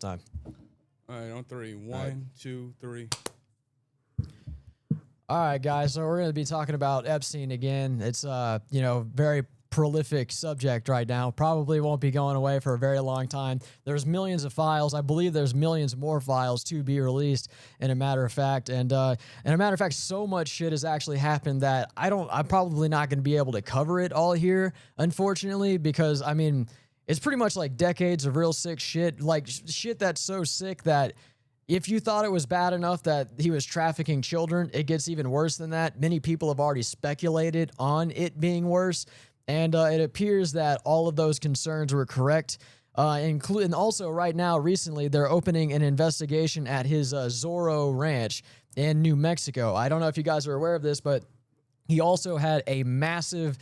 time. All right, on three. One, 2, 3. All right, guys. So we're going to be talking about Epstein again. It's very prolific subject right now. Probably won't be going away for a very long time. There's millions of files. I believe there's millions more files to be released. In a matter of fact, so much shit has actually happened that I'm probably not going to be able to cover it all here, unfortunately, because I mean, it's pretty much like decades of real sick shit, like shit that's so sick that if you thought it was bad enough that he was trafficking children, it gets even worse than that. Many people have already speculated on it being worse, and it appears that all of those concerns were correct. And also right now, recently, they're opening an investigation at his Zorro Ranch in New Mexico. I don't know if you guys are aware of this, but he also had a massive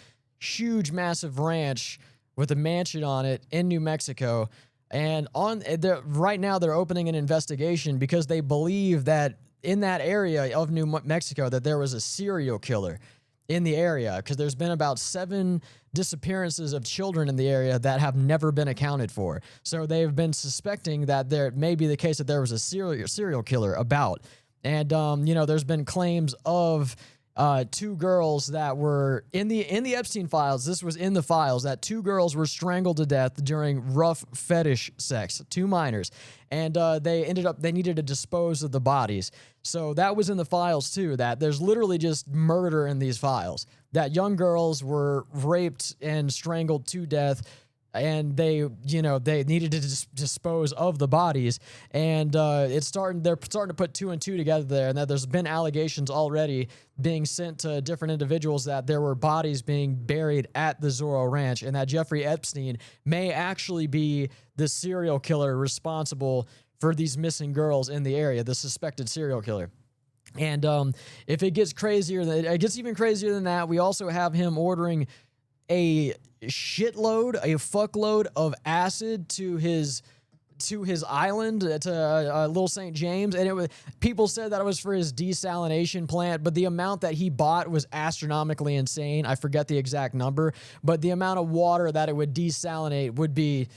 ranch with a mansion on it in New Mexico. And right now, they're opening an investigation because they believe that in that area of New Mexico that there was a serial killer in the area, because there's been about 7 disappearances of children in the area that have never been accounted for. So they've been suspecting that there may be the case that there was a serial killer about. And there's been claims of 2 girls that were in the Epstein files. This was in the files that 2 girls were strangled to death during rough fetish sex, 2 minors, and they needed to dispose of the bodies. So that was in the files too, that there's literally just murder in these files, that young girls were raped and strangled to death, and they needed to dispose of the bodies, and they're starting to put 2 and 2 together there, and that there's been allegations already being sent to different individuals that there were bodies being buried at the Zorro Ranch, and that Jeffrey Epstein may actually be the serial killer responsible for these missing girls in the area, the suspected serial killer. And if it gets even crazier than that, we also have him ordering a fuckload of acid to his island, to Little St. James, and people said that it was for his desalination plant, but the amount that he bought was astronomically insane. I forget the exact number, but the amount of water that it would desalinate would be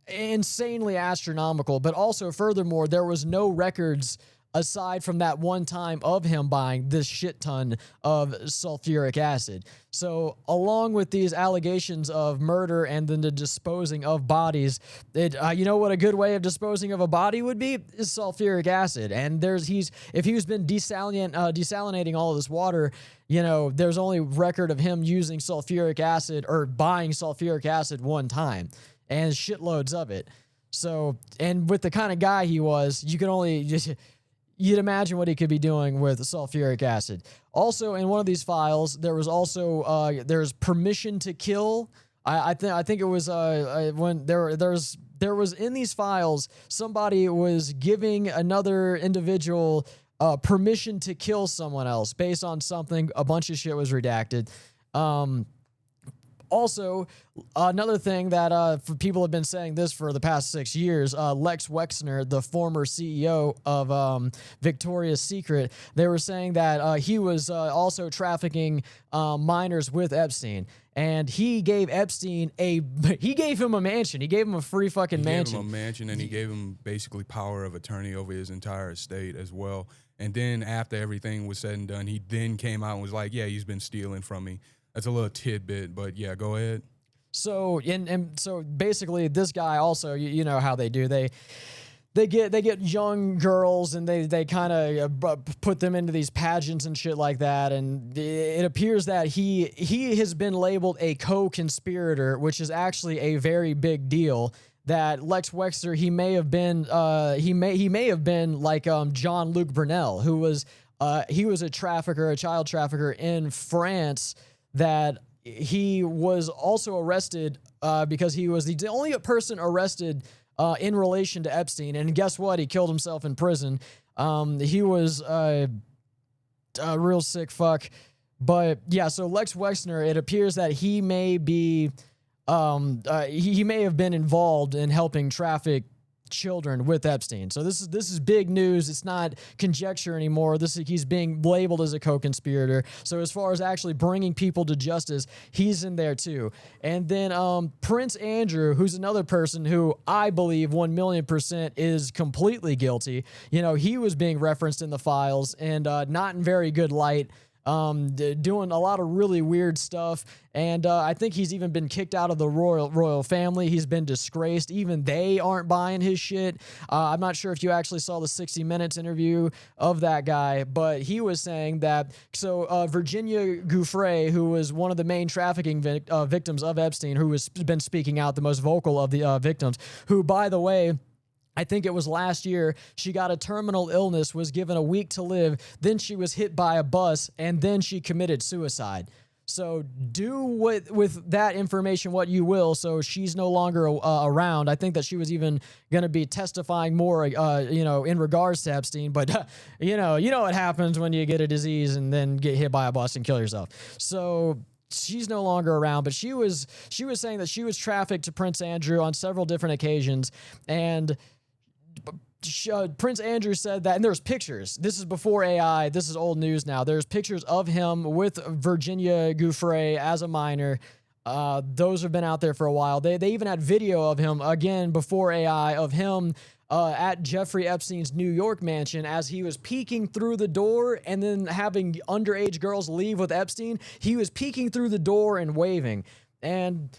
insanely astronomical. But also, furthermore, there was no records aside from that one time of him buying this shit ton of sulfuric acid. So along with these allegations of murder and then the disposing of bodies, you know what a good way of disposing of a body would be? Is sulfuric acid. And if he's been desalinating all of this water, there's only record of him using sulfuric acid or buying sulfuric acid one time, and shitloads of it. So, and with the kind of guy he was, you'd imagine what he could be doing with sulfuric acid. Also, in one of these files, there was also there's permission to kill. I think it was when there was in these files, somebody was giving another individual permission to kill someone else based on something. A bunch of shit was redacted. Also, another thing that people have been saying this for the past 6 years, Lex Wexner, the former CEO of Victoria's Secret, they were saying that he was also trafficking minors with Epstein. And he gave Epstein he gave him a mansion. He gave him a free fucking mansion. He gave him a mansion, and he gave him basically power of attorney over his entire estate as well. And then after everything was said and done, he then came out and was like, yeah, he's been stealing from me. That's a little tidbit, but yeah, go ahead. So, and so basically this guy also, you know how they do. They get young girls and they kind of put them into these pageants and shit like that. And it appears that he has been labeled a co-conspirator, which is actually a very big deal. That Lex Wexner, he may have been like Jean-Luc Brunel, who was he was a child trafficker in France. That he was also arrested because he was the only person arrested in relation to Epstein. And guess what? He killed himself in prison. He was a real sick fuck. But yeah, so Lex Wexner, it appears that he may be, he may have been involved in helping traffic children with Epstein. So this is big news. It's not conjecture anymore. He's being labeled as a co-conspirator. So as far as actually bringing people to justice, he's in there too. And then Prince Andrew, who's another person who I believe 1,000,000% is completely guilty. He was being referenced in the files and not in very good light. Doing a lot of really weird stuff, and I think he's even been kicked out of the royal family. He's been disgraced. Even they aren't buying his shit. I'm not sure if you actually saw the 60 Minutes interview of that guy, but he was saying that, Virginia Giuffre, who was one of the main trafficking victims of Epstein, who has been speaking out, the most vocal of the victims, who, by the way, I think it was last year, she got a terminal illness, was given a week to live, then she was hit by a bus, and then she committed suicide. So do with that information what you will. So she's no longer around. I think that she was even going to be testifying more, in regards to Epstein. But, you know what happens when you get a disease and then get hit by a bus and kill yourself. So she's no longer around, but she was saying that she was trafficked to Prince Andrew on several different occasions, and Prince Andrew said that, and there's pictures. This is before AI. This is old news now. There's pictures of him with Virginia Giuffre as a minor. Those have been out there for a while. They even had video of him, again, before AI, of him at Jeffrey Epstein's New York mansion as he was peeking through the door and then having underage girls leave with Epstein. He was peeking through the door and waving. And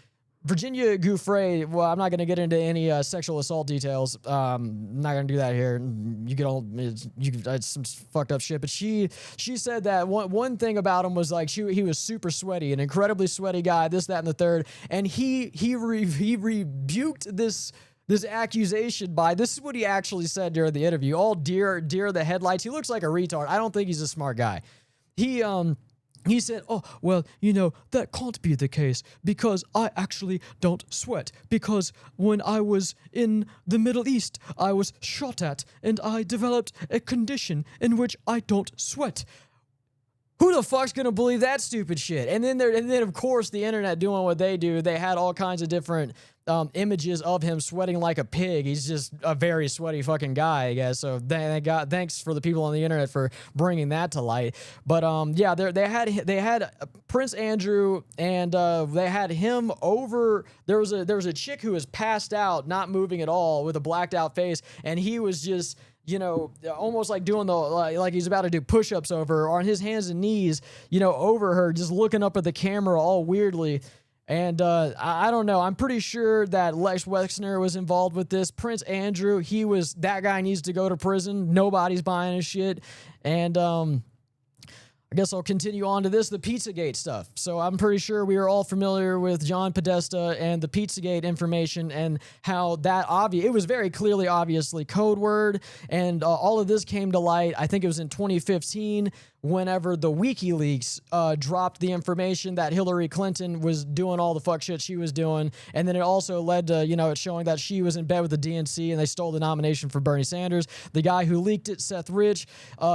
Virginia Giuffre, well, I'm not going to get into any sexual assault details. I'm not going to do that here. It's some fucked up shit. But she said that one thing about him was like he was super sweaty, an incredibly sweaty guy, this, that, and the third. And he rebuked this accusation by, this is what he actually said during the interview. All deer the headlights. He looks like a retard. I don't think he's a smart guy. He said, oh, well, that can't be the case because I actually don't sweat. Because when I was in the Middle East, I was shot at and I developed a condition in which I don't sweat. Who the fuck's gonna believe that stupid shit? And then of course the internet doing what they do. They had all kinds of different images of him sweating like a pig. He's just a very sweaty fucking guy, I guess. So thanks for the people on the internet for bringing that to light. But yeah, they had Prince Andrew, and they had him over. There was a chick who was passed out, not moving at all, with a blacked out face, and he was just, almost like doing like he's about to do push-ups over her, on his hands and knees, over her, just looking up at the camera all weirdly. And I don't know. I'm pretty sure that Lex Wexner was involved with this. Prince Andrew, that guy needs to go to prison. Nobody's buying his shit. And I guess I'll continue on to this, the Pizzagate stuff. So I'm pretty sure we are all familiar with John Podesta and the Pizzagate information and how that it was very clearly, obviously, code word. And all of this came to light, I think it was in 2015, whenever the WikiLeaks dropped the information that Hillary Clinton was doing all the fuck shit she was doing. And then it also led to, it showing that she was in bed with the DNC and they stole the nomination for Bernie Sanders. The guy who leaked it, Seth Rich,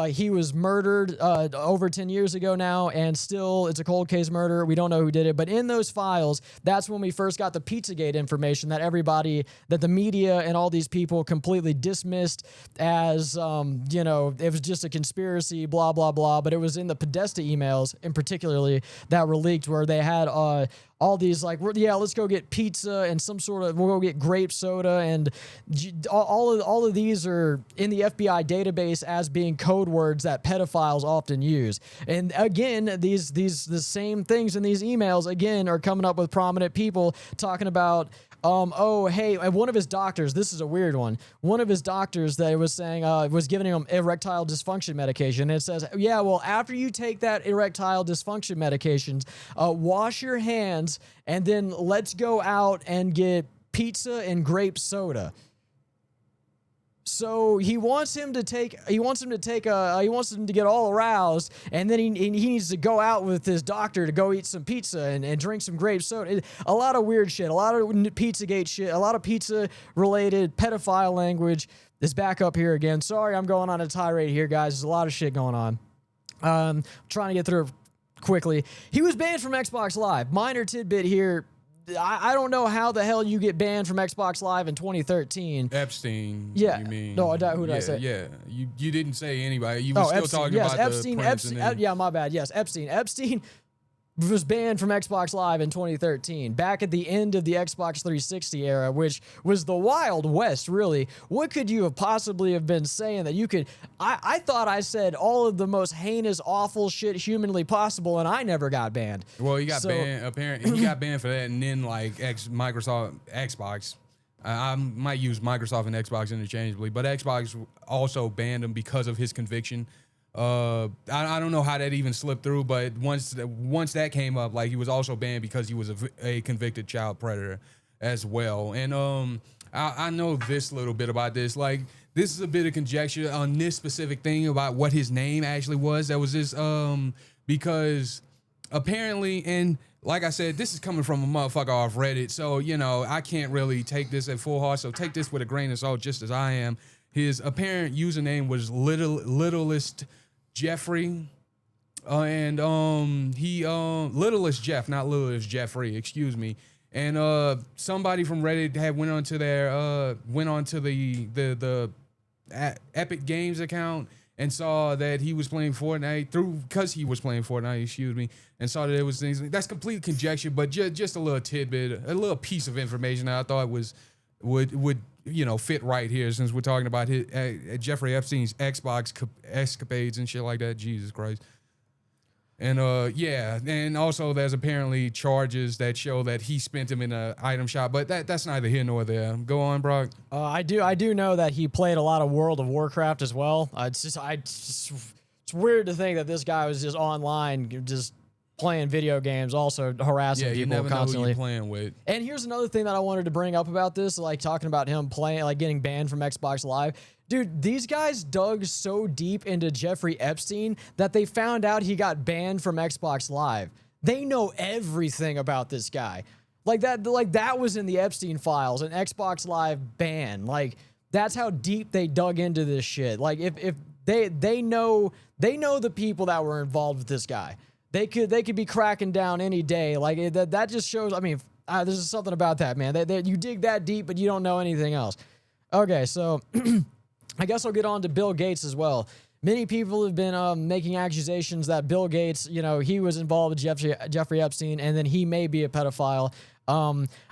he was murdered over 10 years ago now, and still it's a cold case murder. We don't know who did it. But in those files, that's when we first got the Pizzagate information that the media and all these people completely dismissed as, it was just a conspiracy, blah, blah, blah. But it was in the Podesta emails, in particularly, that were leaked, where they had all these like, yeah, let's go get pizza and we'll go get grape soda, and all of these are in the FBI database as being code words that pedophiles often use. And again, the same things in these emails again are coming up with prominent people talking about, oh, hey, one of his doctors, this is a weird one. One of his doctors that was saying, was giving him erectile dysfunction medication. And it says, yeah, well, after you take that erectile dysfunction medications, wash your hands and then let's go out and get pizza and grape soda. So he wants him to get all aroused, and then he needs to go out with his doctor to go eat some pizza and drink some grape soda. A lot of weird shit, a lot of Pizzagate shit, a lot of pizza-related pedophile language is back up here again. Sorry, I'm going on a tirade here, guys. There's a lot of shit going on. Trying to get through it quickly. He was banned from Xbox Live. Minor tidbit here. I don't know how the hell you get banned from Xbox Live in 2013. Epstein. Yeah. You mean? No, who did I say? Yeah. You didn't say anybody. You were still Epstein. talking Yes, about Epstein. the prince. Epstein. Yeah, my bad. Yes, Epstein. Epstein was banned from Xbox Live in 2013, back at the end of the Xbox 360 era, which was the Wild West, really. What could you have possibly have been saying that you could... I thought I said all of the most heinous, awful shit humanly possible, and I never got banned. Well, he got banned. Apparently, he got banned for that, and then like Microsoft, Xbox. I might use Microsoft and Xbox interchangeably, but Xbox also banned him because of his conviction. I don't know how that even slipped through, but once that came up, like he was also banned because he was a convicted child predator as well. And I know this little bit about this. Like, this is a bit of conjecture on this specific thing about what his name actually was. That was this because apparently, and like I said, this is coming from a motherfucker off Reddit, so you know I can't really take this at full heart. So take this with a grain of salt, just as I am. His apparent username was Littlest Jeffrey, and he Littlest Jeff, not Littlest Jeffrey, excuse me. And somebody from Reddit had went onto the Epic Games account and saw that he was playing Fortnite because he was playing Fortnite, excuse me, and saw that it was things. That's complete conjecture, but just a little tidbit, a little piece of information that I thought would fit right here, since we're talking about his, Jeffrey Epstein's Xbox escapades and shit like that. Jesus Christ. And and also there's apparently charges that show that he spent him in an item shop, but that's neither here nor there. Go on, Brock. I do know that he played a lot of World of Warcraft as well. It's weird to think that this guy was just online, just playing video games, also harassing people never constantly. Know who you're playing with. And here's another thing that I wanted to bring up about this, like talking about him playing, like getting banned from Xbox Live. Dude, these guys dug so deep into Jeffrey Epstein that they found out he got banned from Xbox Live. They know everything about this guy. Like that was in the Epstein files, an Xbox Live ban. Like, that's how deep they dug into this shit. Like, if they know the people that were involved with this guy. They could be cracking down any day. Like, that just shows. I mean, there's something about that, man. You dig that deep, but you don't know anything else. Okay, so I guess I'll get on to Bill Gates as well. Many people have been making accusations that Bill Gates, he was involved with Jeffrey Epstein, and then he may be a pedophile.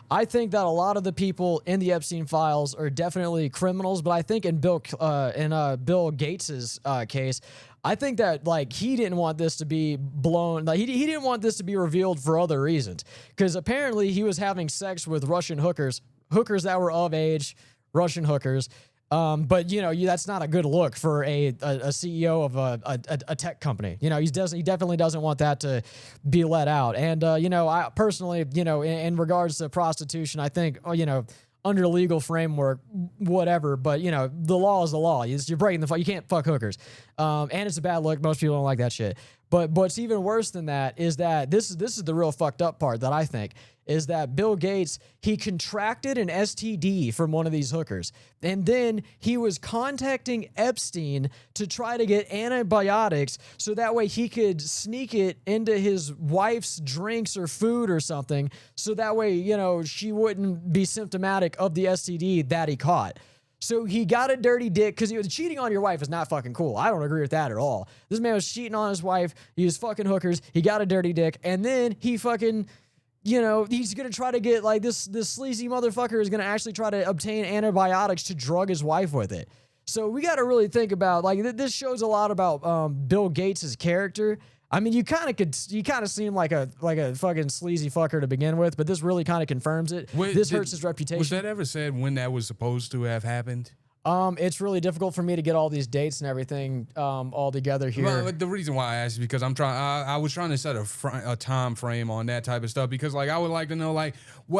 I think that a lot of the people in the Epstein files are definitely criminals, but I think in Bill Gates's case, I think that like he didn't want this to be blown. Like he didn't want this to be revealed for other reasons, because apparently he was having sex with Russian hookers that were of age, Russian hookers. But that's not a good look for a CEO of a tech company. He definitely doesn't want that to be let out. And I personally, in regards to prostitution, I think under legal framework, whatever. But the law is the law. You're breaking the. You can't fuck hookers. And it's a bad look. Most people don't like that shit. But what's even worse than that is that this is the real fucked up part that I think is that Bill Gates, he contracted an STD from one of these hookers. And then he was contacting Epstein to try to get antibiotics so that way he could sneak it into his wife's drinks or food or something. So that way, she wouldn't be symptomatic of the STD that he caught. So he got a dirty dick, because he was cheating on your wife is not fucking cool. I don't agree with that at all. This man was cheating on his wife. He was fucking hookers. He got a dirty dick. And then he fucking, he's going to try to get like this sleazy motherfucker is going to actually try to obtain antibiotics to drug his wife with it. So we got to really think about, like, this shows a lot about Bill Gates' character. I mean, you kind of seem like a fucking sleazy fucker to begin with, but this really kind of confirms it. This hurts his reputation. Was that ever said when that was supposed to have happened? It's really difficult for me to get all these dates and everything all together here. Well, the reason why I asked is because I was trying to set a time frame on that type of stuff, because like I would like to know like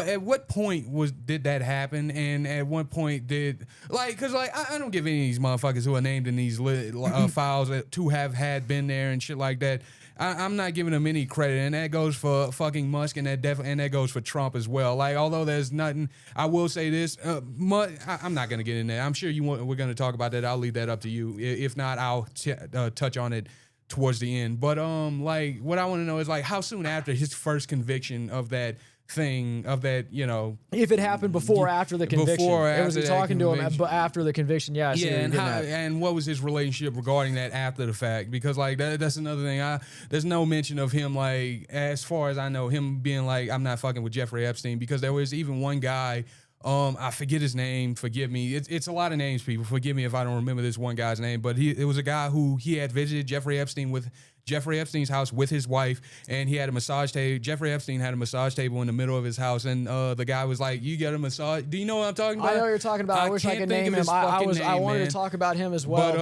at what point did that happen, and at what point because I don't give any of these motherfuckers who are named in these files to have had been there and shit like that. I'm not giving them any credit, and that goes for fucking Musk, and that goes for Trump as well. Like, although there's nothing, I will say this: I'm not gonna get in there. I'm sure we're gonna talk about that. I'll leave that up to you. If not, I'll touch on it towards the end. But like, what I want to know is like, how soon after his first conviction of that thing of that, you know, if it happened before or after the conviction. It was he talking to him after the conviction. Yeah, I see yeah, and what was his relationship regarding that after the fact? Because like that's another thing. There's no mention of him, like, as far as I know, him being like, I'm not fucking with Jeffrey Epstein, because there was even one guy. I forget his name. Forgive me. It's a lot of names, people. Forgive me if I don't remember this one guy's name. But it was a guy who he had visited Jeffrey Epstein's house with his wife, and he had a massage table. Jeffrey Epstein had a massage table in the middle of his house, and the guy was like, "You get a massage." Do you know what I'm talking about? I know what you're talking about. I wish I could name him. I wanted to talk about him as well.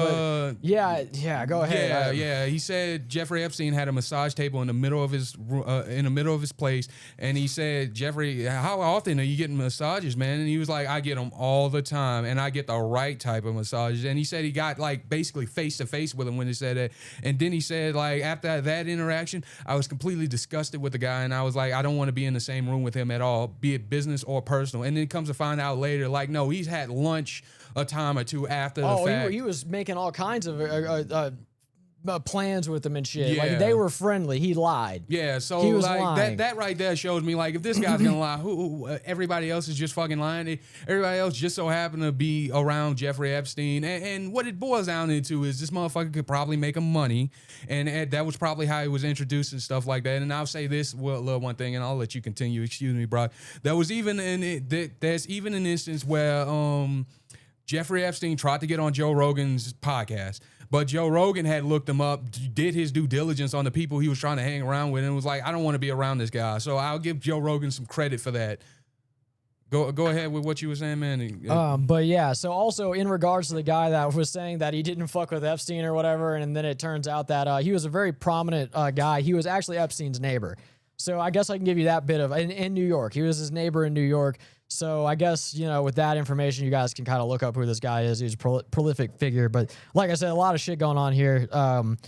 But yeah, go ahead. Yeah. He said Jeffrey Epstein had a massage table in the middle of his place, and he said, "Jeffrey, how often are you getting massages, man?" And he was like, "I get them all the time, and I get the right type of massages." And he said he got like basically face to face with him when he said that, and then he said like, after that interaction, I was completely disgusted with the guy, and I was like, I don't want to be in the same room with him at all, be it business or personal. And then it comes to find out later, like, no, he's had lunch a time or two after the fact. He was making all kinds of plans with them and shit. Yeah. Like, they were friendly. He lied. Yeah, so he was like lying. that right there shows me, like, if this guy's gonna lie, who everybody else is just fucking lying. Everybody else just so happened to be around Jeffrey Epstein, and what it boils down into is this motherfucker could probably make him money, and that was probably how he was introduced and stuff like that. And I'll say this little one thing, and I'll let you continue. Excuse me, Brock. There's even an instance where Jeffrey Epstein tried to get on Joe Rogan's podcast, but Joe Rogan had looked him up, did his due diligence on the people he was trying to hang around with, and was like, I don't want to be around this guy. So I'll give Joe Rogan some credit for that. Go ahead with what you were saying, man. But yeah, so also in regards to the guy that was saying that he didn't fuck with Epstein or whatever, and then it turns out that he was a very prominent guy. He was actually Epstein's neighbor. So I guess I can give you that bit of, in New York. He was his neighbor in New York. So I guess, you know, with that information, you guys can kind of look up who this guy is. He's a prolific figure. But like I said, a lot of shit going on here. And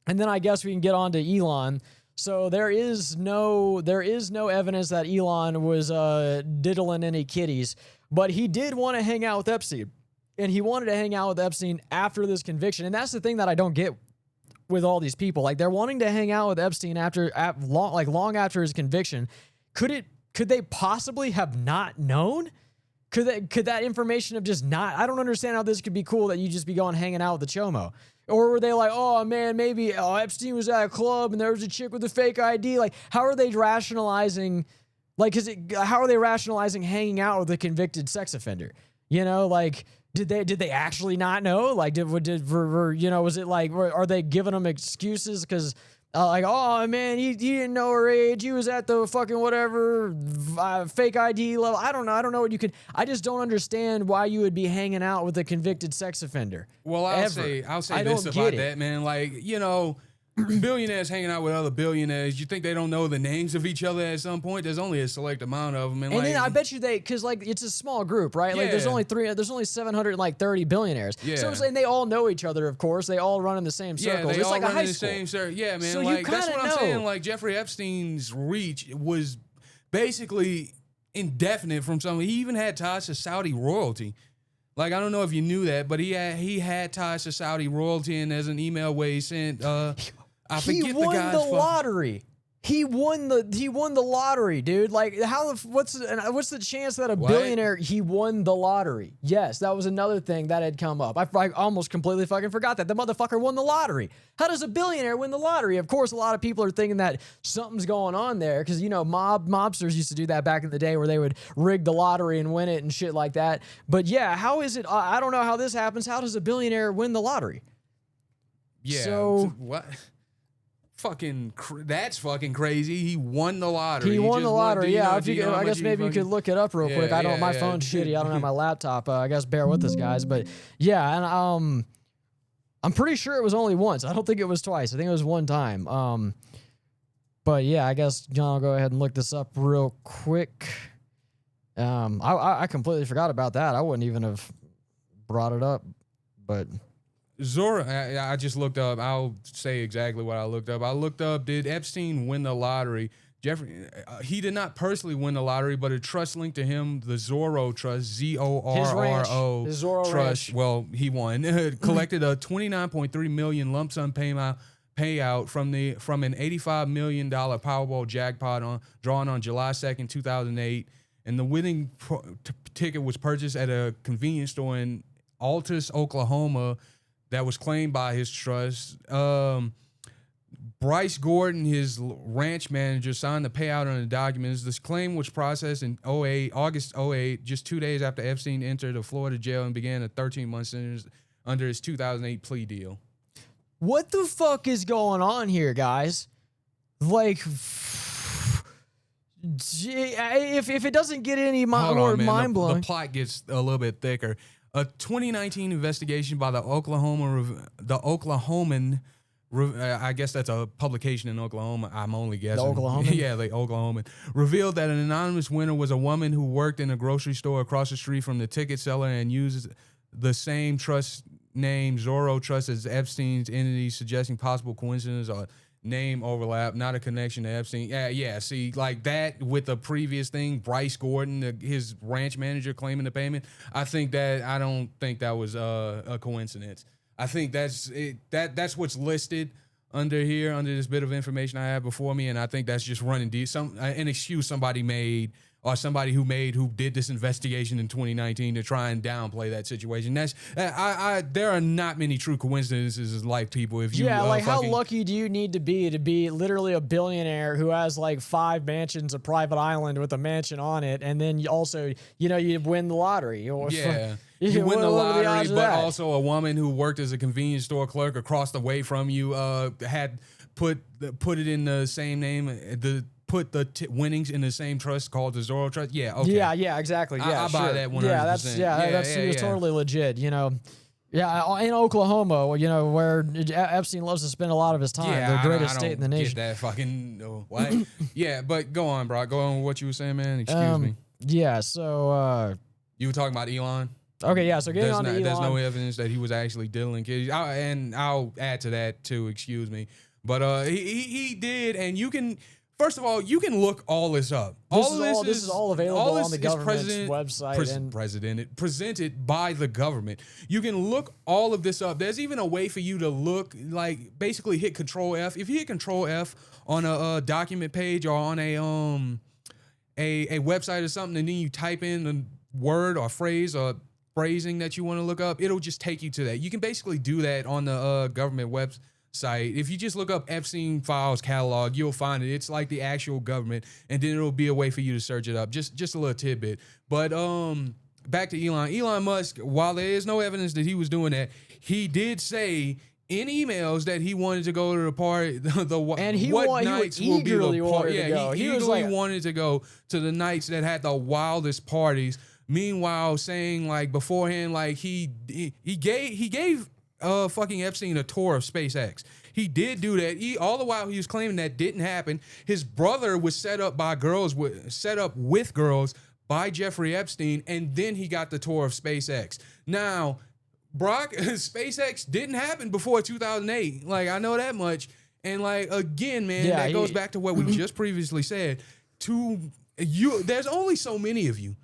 then I guess we can get on to Elon. So there is no evidence that Elon was diddling any kitties, but he did want to hang out with Epstein. And he wanted to hang out with Epstein after this conviction. And that's the thing that I don't get with all these people. Like, they're wanting to hang out with Epstein long after his conviction. Could they possibly have not known? Could that information have just not? I don't understand how this could be cool that you just be going hanging out with the chomo. Or were they like, oh man, maybe Epstein was at a club and there was a chick with a fake ID? Like, how are they rationalizing? Like, how are they rationalizing hanging out with a convicted sex offender? You know, like, did they actually not know? Like, was it like, are they giving them excuses because? Like, oh man, he didn't know her age. He was at the fucking whatever fake ID level. I don't know what you could. I just don't understand why you would be hanging out with a convicted sex offender. Well, I'll say this about that, man. Like, you know, billionaires hanging out with other billionaires. You think they don't know the names of each other at some point? There's only a select amount of them, and like, then I bet you because like it's a small group, right? Like, there's only 730 billionaires. Yeah. So I'm saying they all know each other. Of course, they all run in the same circles. Yeah, they it's all like run a high in the school. same circle. Yeah, man. So like, that's what I'm know. saying. Like, Jeffrey Epstein's reach was basically indefinite from some. He even had ties to Saudi royalty. Like, I don't know if you knew that, but he had ties to Saudi royalty, and there's an email where he sent. He won the lottery. He won the lottery, dude. Like, what's the chance that a billionaire, he won the lottery? Yes, that was another thing that had come up. I almost completely fucking forgot that the motherfucker won the lottery. How does a billionaire win the lottery? Of course, a lot of people are thinking that something's going on there because, you know, mobsters used to do that back in the day where they would rig the lottery and win it and shit like that. But yeah, how is it? I don't know how this happens. How does a billionaire win the lottery? Yeah. So what? That's fucking crazy. He won the lottery. He won the lottery. Yeah, I guess maybe you could look it up real quick. My phone's shitty. I don't have my laptop. I guess bear with us, guys. But yeah, and I'm pretty sure it was only once. I don't think it was twice. I think it was one time. But yeah, I guess John will go ahead and look this up real quick. I completely forgot about that. I wouldn't even have brought it up, but. Zora, I just looked up. I'll say exactly what I looked up. I looked up, did Epstein win the lottery? Jeffrey, he did not personally win the lottery, but a trust linked to him, the Zorro Trust, Z-O-R-R-O His Zorro Trust. Ranch. Well, he won. Collected a $29.3 million lump sum payment payout from an $85 million Powerball jackpot drawn on July 2nd, 2008. And the winning ticket was purchased at a convenience store in Altus, Oklahoma, that was claimed by his trust. Bryce Gordon, his ranch manager, signed the payout on the documents. This claim was processed in August 08, just 2 days after Epstein entered a Florida jail and began a 13-month sentence under his 2008 plea deal. What the fuck is going on here, guys? Like, if it doesn't get any more mind-blowing. The plot gets a little bit thicker. A 2019 investigation by the Oklahoman, I guess that's a publication in Oklahoma. I'm only guessing. The Oklahoman? Yeah, the Oklahoman. Revealed that an anonymous winner was a woman who worked in a grocery store across the street from the ticket seller and used the same trust name, Zorro Trust, as Epstein's entity, suggesting possible coincidence or name overlap, not a connection to Epstein. Yeah. See, like that with the previous thing, Bryce Gordon, his ranch manager claiming the payment. I don't think that was a coincidence. I think that's it. That's what's listed under here, under this bit of information I have before me, and I think that's just running deep. An excuse somebody made, or somebody who did this investigation in 2019 to try and downplay that situation. That's there are not many true coincidences in life, people. If you how lucky do you need to be literally a billionaire who has like 5 mansions, a private island with a mansion on it, and then you also you win the lottery. You win the lottery, but also a woman who worked as a convenience store clerk across the way from you had put it in the same name, put the winnings in the same trust called the Zorro Trust. Yeah, okay. Yeah, exactly. Yeah, I buy that 100%. That's totally legit. Yeah, in Oklahoma, where Epstein loves to spend a lot of his time, the greatest state in the nation. Get that fucking what? Yeah, but go on, bro. Go on with what you were saying, man. Excuse me. Yeah, so you were talking about Elon. Okay, yeah. So getting on to Elon, there's no evidence that he was actually dealing kids, and I'll add to that too. Excuse me, but he did, and you can. First of all, you can look all this up. This is all available on the government's website. Presented by the government. You can look all of this up. There's even a way for you to look, like basically hit Control F. If you hit Control F on a document page or on a website or something, and then you type in the word or phrase or phrasing that you want to look up, it'll just take you to that. You can basically do that on the government website. If you just look up Epstein Files catalog, you'll find it. It's like the actual government, and then it'll be a way for you to search it up. Just a little tidbit. But back to Elon. Elon Musk, while there is no evidence that he was doing that, he did say in emails that he wanted to go to the party. He eagerly wanted to go to the nights that had the wildest parties. Meanwhile, saying like beforehand, like he gave fucking Epstein a tour of SpaceX. He did do that. All the while he was claiming that didn't happen. His brother was set up with girls by Jeffrey Epstein, and then he got the tour of SpaceX. Now, Brock, SpaceX didn't happen before 2008. Like, I know that much. And like, again, man, that goes back to what we just previously said. There's only so many of you.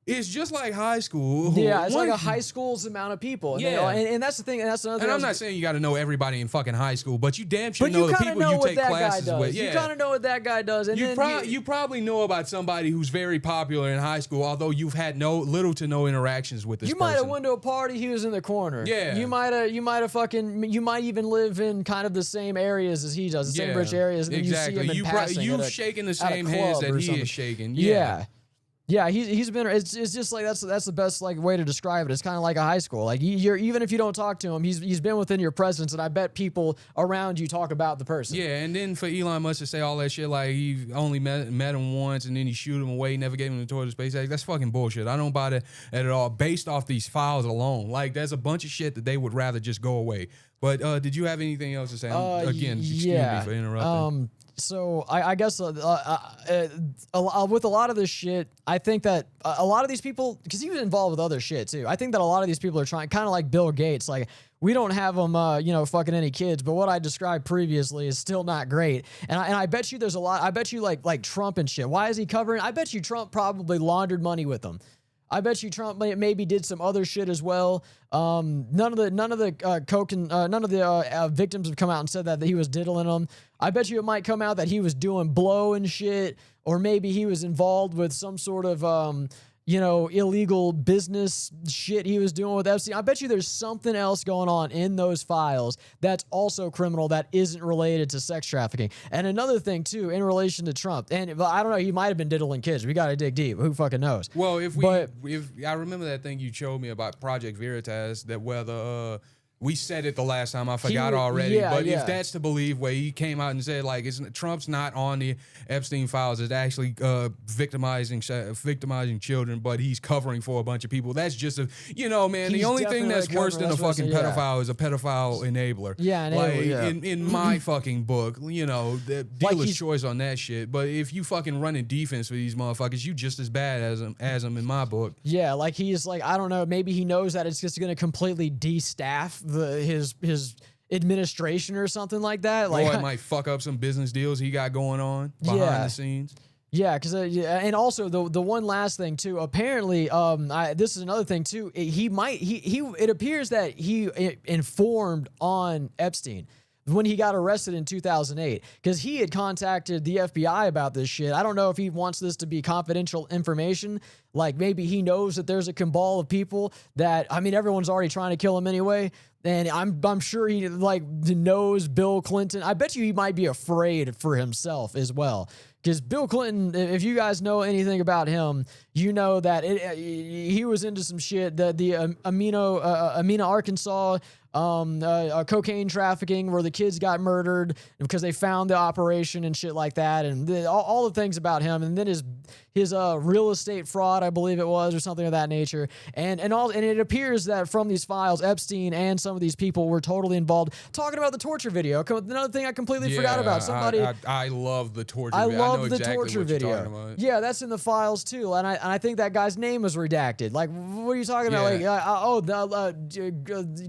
It's just like high school. Yeah, it's like a high school's amount of people. And and that's the thing. And that's another thing. And I'm not saying you got to know everybody in fucking high school, but you damn sure know the people you take classes with. Yeah. You kind of know what that guy does. And you probably know about somebody who's very popular in high school, although you've had little to no interactions with this person. You might have went to a party, he was in the corner. Yeah. You might even live in kind of the same areas as he does, the same rich areas. And exactly. You see him in passing. You've shaken the same hands that he is shaking. Yeah, he's been. It's just like that's the best like way to describe it. It's kind of like a high school. Like you're even if you don't talk to him, he's been within your presence, and I bet people around you talk about the person. Yeah, and then for Elon Musk to say all that shit like he only met him once, and then he shoot him away, never gave him the tour to SpaceX. That's fucking bullshit. I don't buy that at all. Based off these files alone, like there's a bunch of shit that they would rather just go away. But did you have anything else to say? Again, excuse me for interrupting. So I guess with a lot of this shit, I think that a lot of these people, because he was involved with other shit too. I think that a lot of these people are trying, kind of like Bill Gates, like we don't have them, fucking any kids, but what I described previously is still not great. And I bet you there's a lot. I bet you like Trump and shit. Why is he covering? I bet you Trump probably laundered money with them. I bet you Trump maybe did some other shit as well. None of the coke and none of the victims have come out and said that he was diddling them. I bet you it might come out that he was doing blow and shit, or maybe he was involved with some sort of illegal business shit he was doing with Epstein. I bet you there's something else going on in those files that's also criminal that isn't related to sex trafficking. And another thing too, in relation to Trump, and I don't know, he might have been diddling kids. We got to dig deep. Who fucking knows? Well, if I remember that thing you showed me about Project Veritas, that where the we said it the last time. I forgot already. Yeah, but yeah. if that's to believe, where he came out and said, like, Trump's not on the Epstein files, it's actually victimizing children, but he's covering for a bunch of people. That's just man, He's the only thing that's definitely worse than a fucking pedophile is a pedophile enabler. Yeah, in my fucking book, the dealer's choice on that shit. But if you fucking running defense for these motherfuckers, you just as bad as them in my book. Yeah, like he's like, I don't know, maybe he knows that it's just going to completely de-staff his administration or something like that. Like, or it might fuck up some business deals he got going on behind the scenes. Yeah, because and also the one last thing too. Apparently, this is another thing too. It appears that he informed on Epstein when he got arrested in 2008, because he had contacted the FBI about this shit. I don't know if he wants this to be confidential information. Like, maybe he knows that there's a cabal of people that, I mean, everyone's already trying to kill him anyway. And I'm sure he knows Bill Clinton. I bet you he might be afraid for himself as well. Because Bill Clinton, if you guys know anything about him, you know that he was into some shit. The Amina, Arkansas cocaine trafficking, where the kids got murdered because they found the operation and shit like that, and all the things about him. And then his real estate fraud, I believe it was, or something of that nature. And it appears that from these files, Epstein and some of these people were totally involved. Talking about the torture video, another thing I completely forgot about. I love the torture. I video. love I know the exactly torture what video. you're talking about. Yeah, that's in the files too, and I think that guy's name was redacted. Like, what are you talking about? Like,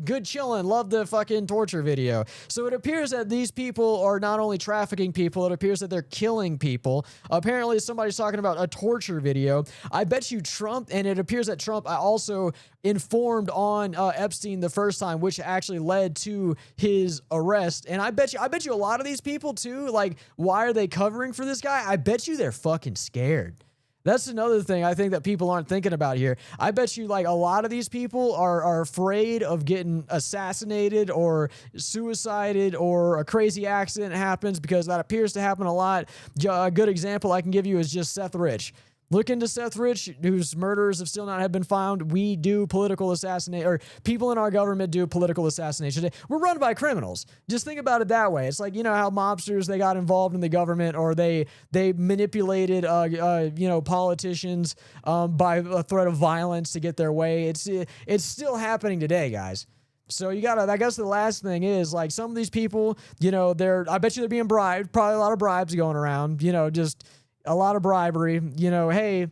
good chillin', love the fucking torture video. So it appears that these people are not only trafficking people, it appears that they're killing people. Apparently, somebody's talking about a torture video. I bet you Trump, and it appears that Trump also informed on Epstein the first time, which actually led to his arrest. And I bet you a lot of these people too, like, why are they covering for this guy? I bet you they're fucking scared. That's another thing I think that people aren't thinking about here. I bet you, like, a lot of these people are afraid of getting assassinated or suicided, or a crazy accident happens, because that appears to happen a lot. A good example I can give you is just Seth Rich. Look into Seth Rich, whose murders have still not have been found. We do political assassination, or people in our government do political assassination. We're run by criminals. Just think about it that way. It's like, how mobsters, they got involved in the government, or they manipulated politicians by a threat of violence to get their way. It's still happening today, guys. So you gotta, I guess the last thing is, like, some of these people, I bet you they're being bribed. Probably a lot of bribes going around, just a lot of bribery, hey,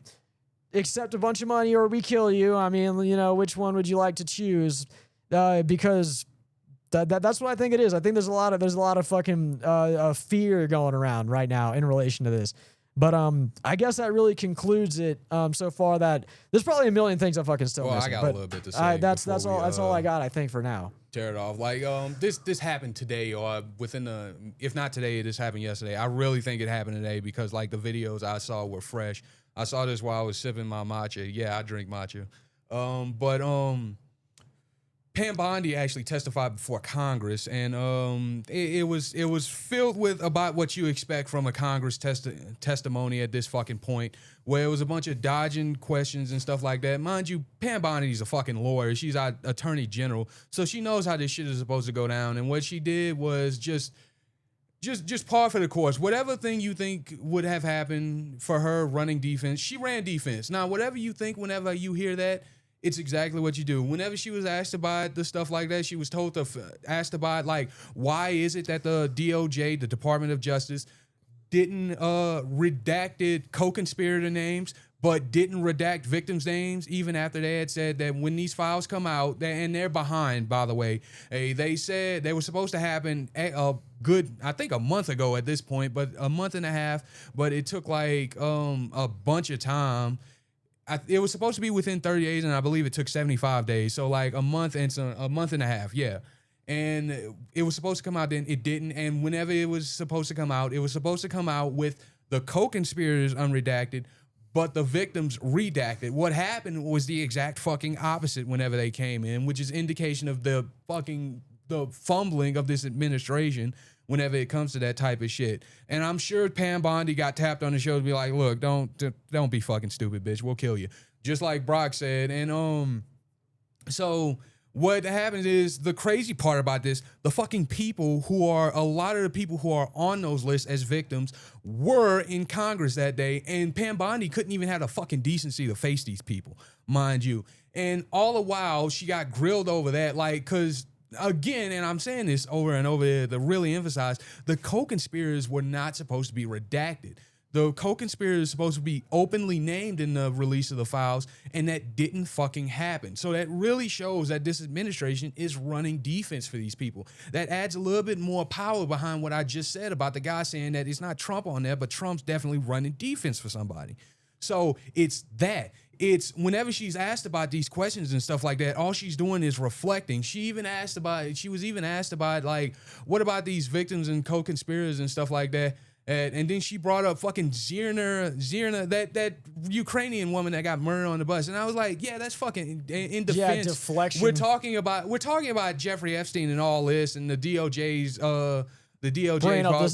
accept a bunch of money or we kill you. I mean, which one would you like to choose? Because that's what I think it is. I think there's a lot of fucking fear going around right now in relation to this. But I guess that really concludes it so far. That there's probably a million things I'm fucking still missing. I got a little bit to say. That's all I got, I think, for now. Tear it off. Like, this happened today, or if not today, this happened yesterday. I really think it happened today, because, like, the videos I saw were fresh. I saw this while I was sipping my matcha. Yeah, I drink matcha. Pam Bondi actually testified before Congress, and it was filled with about what you expect from a Congress testimony at this fucking point, where it was a bunch of dodging questions and stuff like that. Mind you, Pam Bondi's a fucking lawyer. She's our attorney general, so she knows how this shit is supposed to go down. And what she did was just par for the course. Whatever thing you think would have happened for her running defense, she ran defense. Now, whatever you think, whenever you hear that, it's exactly what you do. Whenever she was asked about the stuff like that, she was told to asked about, like, why is it that the DOJ, the Department of Justice, didn't redacted co-conspirator names, but didn't redact victims' names, even after they had said that when these files come out, and they're behind, by the way. They said they were supposed to happen I think a month ago at this point, but a month and a half, but it took like a bunch of time. it was supposed to be within 30 days, and I believe it took 75 days. So like a month and a half, yeah. And it was supposed to come out, then it didn't. And whenever it was supposed to come out, it was supposed to come out with the co-conspirators unredacted, but the victims redacted. What happened was the exact fucking opposite whenever they came in, which is indication of the fumbling of this administration whenever it comes to that type of shit. And I'm sure Pam Bondi got tapped on the shoulder to be like, look, don't be fucking stupid, bitch. We'll kill you. Just like Brock said. And so what happens is, the crazy part about this, the fucking people a lot of the people who are on those lists as victims were in Congress that day, and Pam Bondi couldn't even have the fucking decency to face these people, mind you. And all the while, she got grilled over that, like, because again, and I'm saying this over and over to really emphasize, the co-conspirators were not supposed to be redacted. The co-conspirators are supposed to be openly named in the release of the files, and that didn't fucking happen. So that really shows that this administration is running defense for these people. That adds a little bit more power behind what I just said about the guy saying that it's not Trump on there, but Trump's definitely running defense for somebody. So it's that. It's whenever she's asked about these questions and stuff like that, all she's doing is reflecting. She was even asked about, like, what about these victims and co-conspirators and stuff like that? And then she brought up fucking Zirna, that Ukrainian woman that got murdered on the bus. And I was like, yeah, that's fucking in defense. Yeah, deflection. We're talking about Jeffrey Epstein and all this, and the DOJ's problem.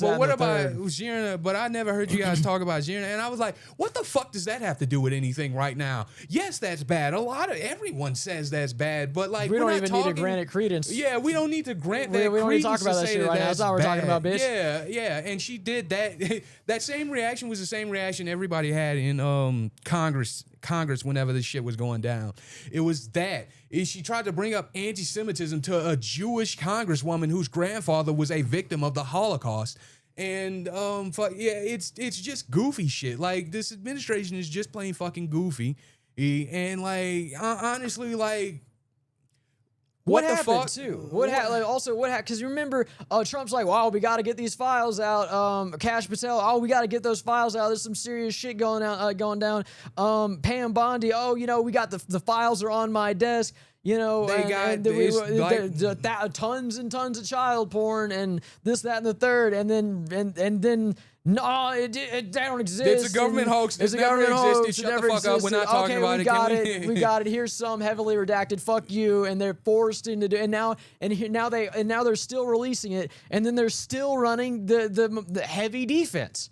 But what about Zirna? But I never heard you guys talk about Zirna. And I was like, what the fuck does that have to do with anything right now? Yes, that's bad. Everyone says that's bad, but like, we don't even need to grant it credence. Yeah, we don't need to grant that credence. We don't need to talk about that shit right now. That's not what we're talking about, bitch. Yeah. And she did that. That same reaction was the same reaction everybody had in Congress whenever this shit was going down. It was that. She tried to bring up anti-Semitism to a Jewish congresswoman whose grandfather was a victim of the Holocaust. And it's just goofy shit. Like, this administration is just plain fucking goofy. And like, honestly, like, what happened too? What happened? Also, what happened? Because you remember, Trump's like, "Wow, we got to get these files out." Cash Patel, "Oh, we got to get those files out. There's some serious shit going down." Pam Bondi, "Oh, we got the files are on my desk." Tons and tons of child porn and this, that, and the third, and then. No, they don't exist. It's a government hoax. It's a government hoax. Shut the fuck up. We're not talking about it. We got it. Here's some heavily redacted. Fuck you. And they're forced into do. And now they're still releasing it. And then they're still running the heavy defense.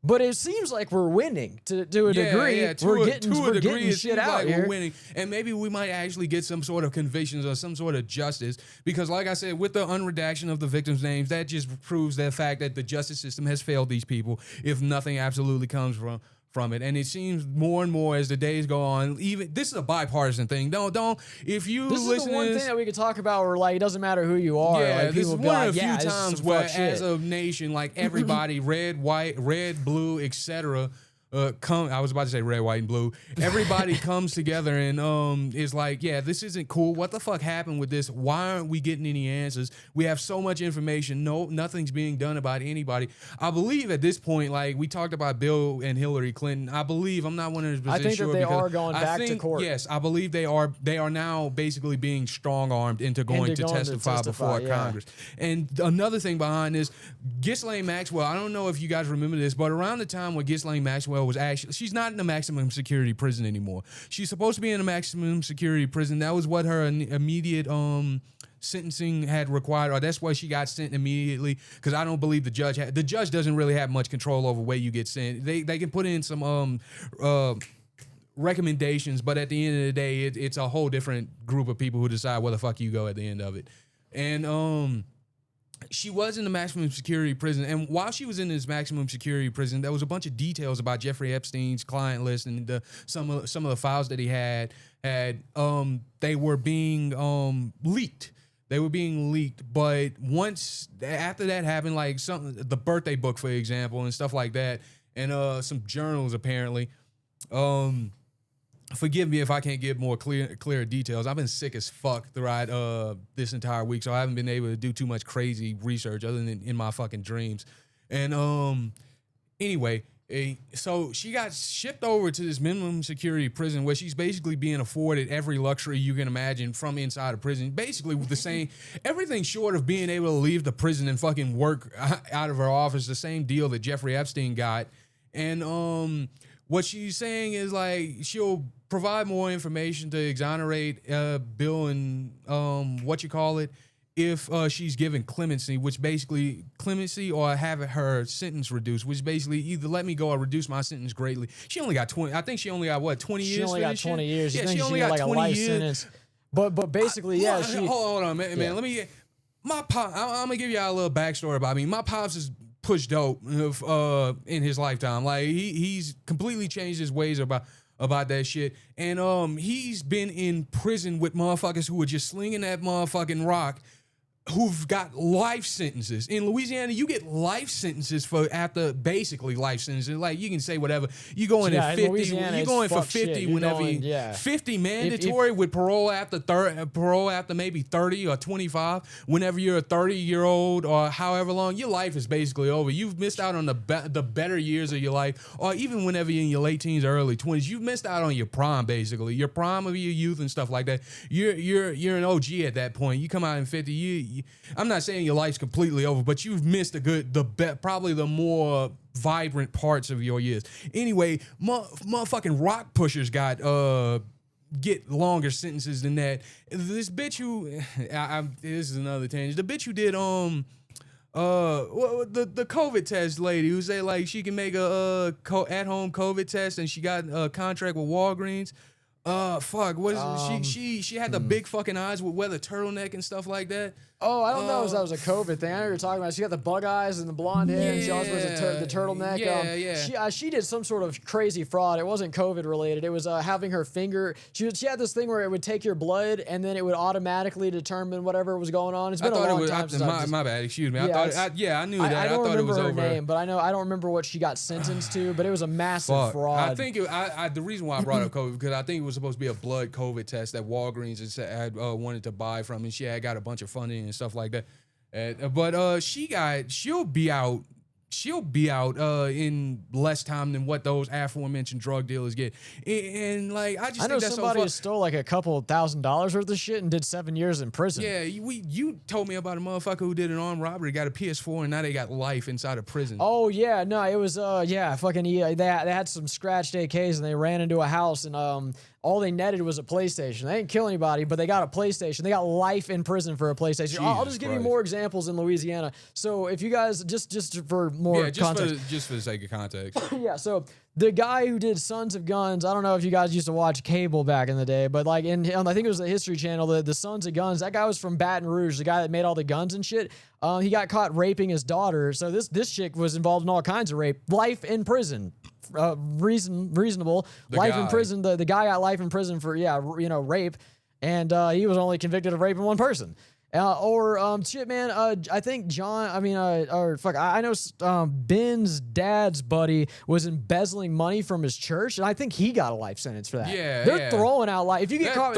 But it seems like we're winning to a degree. Yeah, we're getting shit out here. We're winning, and maybe we might actually get some sort of convictions or some sort of justice. Because, like I said, with the unredaction of the victims' names, that just proves the fact that the justice system has failed these people. If nothing absolutely comes from it, and it seems more and more as the days go on. Even this is a bipartisan thing. If you this listen is the one thing that we could talk about where, like, it doesn't matter who you are. Yeah, like, this is one of the few times where, as a a nation, like, everybody, red, blue, etc. I was about to say red, white, and blue. Everybody comes together and is like, yeah, this isn't cool. What the fuck happened with this? Why aren't we getting any answers? We have so much information. Nothing's being done about anybody. I believe at this point, like, we talked about Bill and Hillary Clinton. I believe, I'm not 100% sure. I think that they are going back to court. Yes, I believe they are. They are now basically being strong-armed into going to testify before Congress. And another thing behind this, Ghislaine Maxwell, I don't know if you guys remember this, but around the time when Ghislaine Maxwell was actually, she's not in a maximum security prison anymore. She's supposed to be in a maximum security prison. That was what her immediate sentencing had required, or that's why she got sent immediately. Because I don't believe the judge doesn't really have much control over where you get sent. They can put in some recommendations, but at the end of the day, it's a whole different group of people who decide where the fuck you go at the end of it. And she was in the maximum security prison, and while she was in this maximum security prison, there was a bunch of details about Jeffrey Epstein's client list and some of the files that he had. They were being leaked. They were being leaked, but after that happened, like the birthday book, for example, and stuff like that, and some journals apparently. Forgive me if I can't give more clearer details. I've been sick as fuck throughout this entire week, so I haven't been able to do too much crazy research other than in my fucking dreams. And anyway, So she got shipped over to this minimum security prison where she's basically being afforded every luxury you can imagine from inside of prison. Basically with the same, everything short of being able to leave the prison and fucking work out of her office, the same deal that Jeffrey Epstein got. And what she's saying is like she'll provide more information to exonerate Bill and if she's given clemency, which basically clemency or having her sentence reduced, which basically either let me go or reduce my sentence greatly. She only got 20. I think she only got what, 20 years? She only got 20 years. Yeah, You think she only got got like 20 a life years. sentence. But basically, yeah. Hold on, man. Yeah. Let me. My pop. I'm gonna give y'all a little backstory about me. My pops is pushed dope in his lifetime. Like he's completely changed his ways about that shit. And he's been in prison with motherfuckers who were just slinging that motherfucking rock, who've got life sentences. In Louisiana, you get life sentences for after basically life sentences. Like you can say whatever. You go in at 50. Louisiana, You go in for fuck shit. 50 You're whenever going, you, yeah. 50 mandatory with parole after parole after maybe 30 or 25. Whenever you're a 30-year-old or however long, your life is basically over. You've missed out on the better years of your life, or even whenever you're in your late teens or early 20s, you've missed out on your prime, basically your prime of your youth and stuff like that. You're an OG at that point. You come out in 50. I'm not saying your life's completely over, but you've missed probably the more vibrant parts of your years. Anyway, motherfucking rock pushers got get longer sentences than that. This bitch who this is another tangent. The bitch who did the COVID test lady who said like she can make a at-home COVID test and she got a contract with Walgreens. Fuck, what is it? She had the big fucking eyes with weather turtleneck and stuff like that. Oh, I don't know if that was a COVID thing. I know you were talking about. She got the bug eyes and the blonde hair, and she always wears the turtleneck. Yeah. She did some sort of crazy fraud. It wasn't COVID related. It was having her finger. She had this thing where it would take your blood and then it would automatically determine whatever was going on. It's been a long time since my bad. Excuse me. Yeah, I knew that. I don't thought remember it was her over. name, but I don't remember what she got sentenced to. But it was a massive fraud. I think the reason why I brought up COVID because I think it was supposed to be a blood COVID test that Walgreens had wanted to buy from, and she had got a bunch of funding and stuff like that. But she'll be out in less time than what those aforementioned drug dealers get. And like I know think that's somebody so who stole like a couple $1,000s worth of shit and did 7 years in prison. Yeah, you told me about a motherfucker who did an armed robbery, got a PS4, and now they got life inside of prison. Oh yeah, no, it was they had some scratched AKs and they ran into a house and all they netted was a PlayStation. They didn't kill anybody, but they got a PlayStation. They got life in prison for a PlayStation. I'll just give you more examples in Louisiana. So if you guys just for more context, just for the sake of context. yeah. So the guy who did Sons of Guns, I don't know if you guys used to watch cable back in the day, but like I think it was the History Channel, the Sons of Guns. That guy was from Baton Rouge, the guy that made all the guns and shit. He got caught raping his daughter. So this chick was involved in all kinds of rape. Life in prison. Reasonable. Life in prison. The guy got life in prison for rape, and he was only convicted of raping one person. Shit, man. I think I know Ben's dad's buddy was embezzling money from his church, and I think he got a life sentence for that. Yeah, they're throwing out life. If you get caught,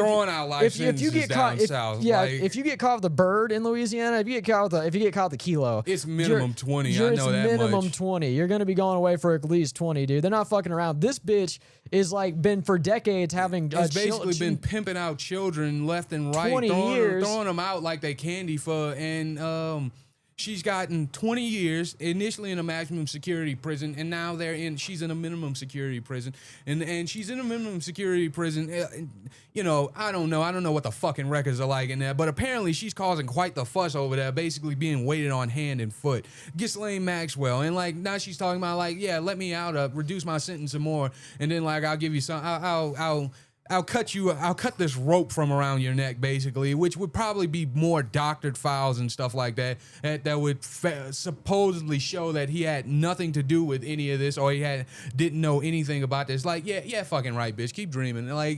if you get caught, south. If you get caught with a bird in Louisiana, if you get caught with the kilo, it's minimum 20. I know it's that minimum much. 20. You're gonna be going away for at least 20, dude. They're not fucking around. This bitch is like been for decades having. It's basically been pimping out children left and right, 20 years. throwing them out like they candy for, and she's gotten 20 years initially in a maximum security prison, and now she's in a minimum security prison, and she's in a minimum security prison. I don't know what the fucking records are like in there, but apparently she's causing quite the fuss over there, basically being waited on hand and foot. Ghislaine Maxwell, and like now she's talking about like, yeah, let me out, reduce my sentence some more, and then like I'll give you some, I'll cut this rope from around your neck, basically, which would probably be more doctored files and stuff like that that would supposedly show that he had nothing to do with any of this, or he didn't know anything about this. Like, yeah, fucking right, bitch. Keep dreaming. Like,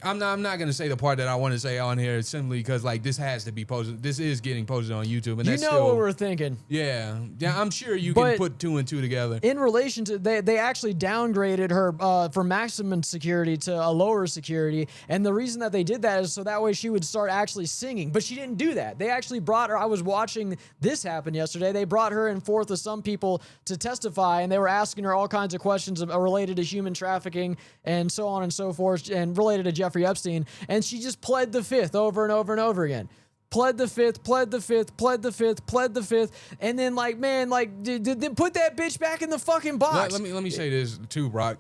I'm not gonna say the part that I want to say on here simply because like this has to be posted. This is getting posted on YouTube, and You that's know still what we're thinking. yeah. I'm sure you can put 2 and 2 together. In relation to they actually downgraded her from maximum security to a lower security, and the reason that they did that is so that way she would start actually singing. But she didn't do that. They actually brought her. I was watching this happen yesterday. They brought her in forth with some people to testify, and they were asking her all kinds of questions related to human trafficking and so on and so forth, and related to Jeffrey Epstein, and she just pled the fifth over and over and over again. Pled the fifth, pled the fifth, pled the fifth, pled the fifth, and then like, man, like, put that bitch back in the fucking box. Let me say this too, Brock.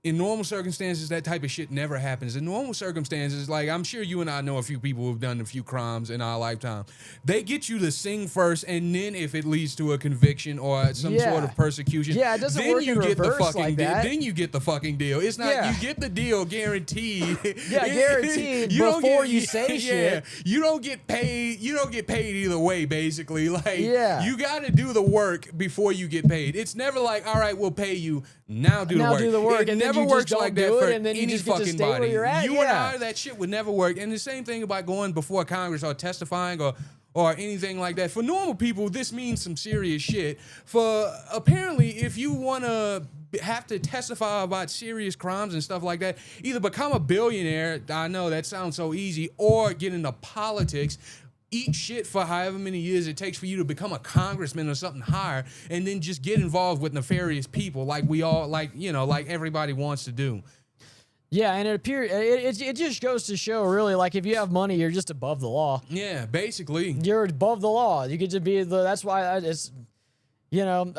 In normal circumstances, that type of shit never happens. In normal circumstances, like I'm sure you and I know a few people who've done a few crimes in our lifetime. They get you to sing first, and then if it leads to a conviction or some sort of persecution, it doesn't then work you in get the reverse fucking like deal. that. Then you get the fucking deal. It's not you get the deal guaranteed. Guaranteed before you say shit. You don't get paid. You don't get paid either way. Basically, like you got to do the work before you get paid. It's never like, all right, we'll pay you. Now do the work. It never works like that for and then any fucking body. You and I, that shit would never work. And the same thing about going before Congress or testifying or anything like that. For normal people, this means some serious shit. For apparently, if you want to have to testify about serious crimes and stuff like that, either become a billionaire, I know that sounds so easy, or get into politics, eat shit for however many years it takes for you to become a congressman or something higher, and then just get involved with nefarious people like we all, like, you know, like everybody wants to do. Yeah, and it just goes to show, really, like, if you have money, you're just above the law. Yeah, basically. You're above the law. You get to be that's why it's, you know,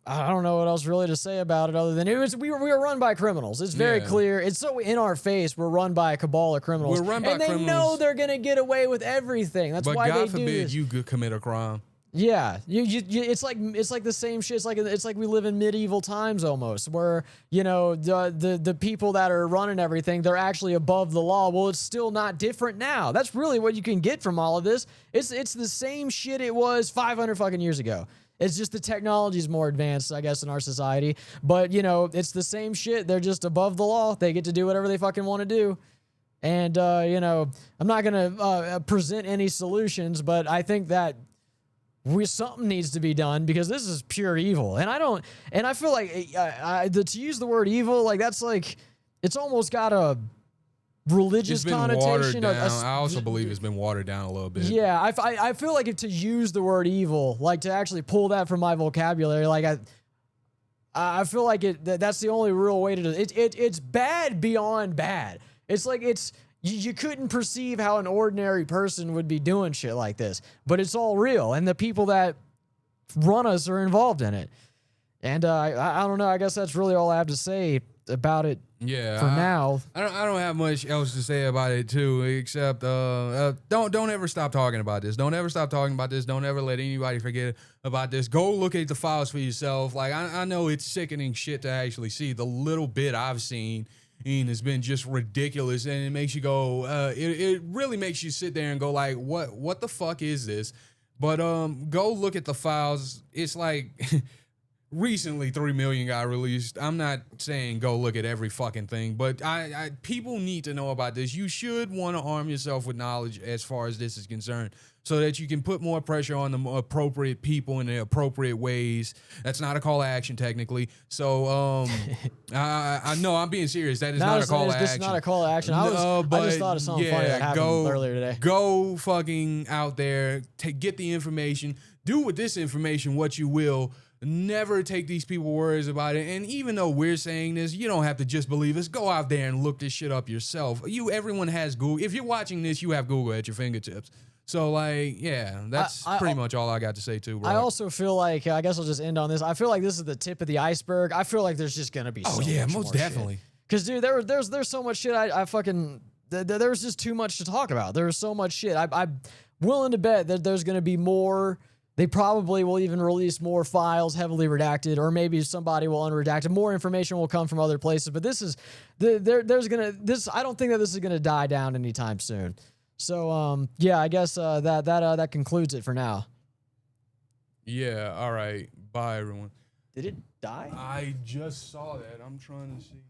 I don't know what else really to say about it other than we were run by criminals. It's very clear. It's so in our face. We're run by a cabal of criminals. We're run by criminals. And they know they're going to get away with everything. That's why God they do this. forbid you could commit a crime. Yeah, it's like the same shit. It's like we live in medieval times almost, where, you know, the people that are running everything, they're actually above the law. Well, it's still not different now. That's really what you can get from all of this. It's the same shit it was 500 fucking years ago. It's just the technology is more advanced, I guess, in our society. But, you know, it's the same shit. They're just above the law. They get to do whatever they fucking want to do. And, you know, I'm not going to present any solutions, but I think that something needs to be done because this is pure evil. And I feel like to use the word evil, like that's like, it's almost got a religious connotation. I also believe it's been watered down a little bit. Yeah, I feel like to use the word evil, like to actually pull that from my vocabulary, like I feel like that's the only real way to do it. It's bad beyond bad. It's like you couldn't perceive how an ordinary person would be doing shit like this, but it's all real, and the people that run us are involved in it. And I don't know. I guess that's really all I have to say about it. Yeah, for now. I don't have much else to say about it too, except don't ever stop talking about this. Don't ever stop talking about this. Don't ever let anybody forget about this. Go look at the files for yourself. Like I know it's sickening shit to actually see. The little bit I've seen has been just ridiculous, and it makes you go. It really makes you sit there and go like, what the fuck is this? But go look at the files. It's like. Recently, 3 million got released. I'm not saying go look at every fucking thing, but people need to know about this. You should want to arm yourself with knowledge as far as this is concerned so that you can put more pressure on the more appropriate people in the appropriate ways. That's not a call to action, technically. So, I know I'm being serious. That is not a call to action. This is not a call to action. I just thought of something funny that happened earlier today. Go fucking out there, get the information. Do with this information what you will. Never take these people's words about it. And even though we're saying this, you don't have to just believe us. Go out there and look this shit up yourself. Everyone has Google. If you're watching this, you have Google at your fingertips. So, like, yeah, that's pretty much all I got to say, too, bro. I also feel like, I guess I'll just end on this. I feel like this is the tip of the iceberg. I feel like there's just going to be so much most definitely. Because, dude, there's so much shit there's just too much to talk about. There's so much shit. I'm willing to bet that there's going to be more. They probably will even release more files heavily redacted, or maybe somebody will unredact it. More information will come from other places, but this is I don't think that this is gonna die down anytime soon. So yeah, I guess that concludes it for now. Yeah. All right. Bye, everyone. Did it die? I just saw that. I'm trying to see.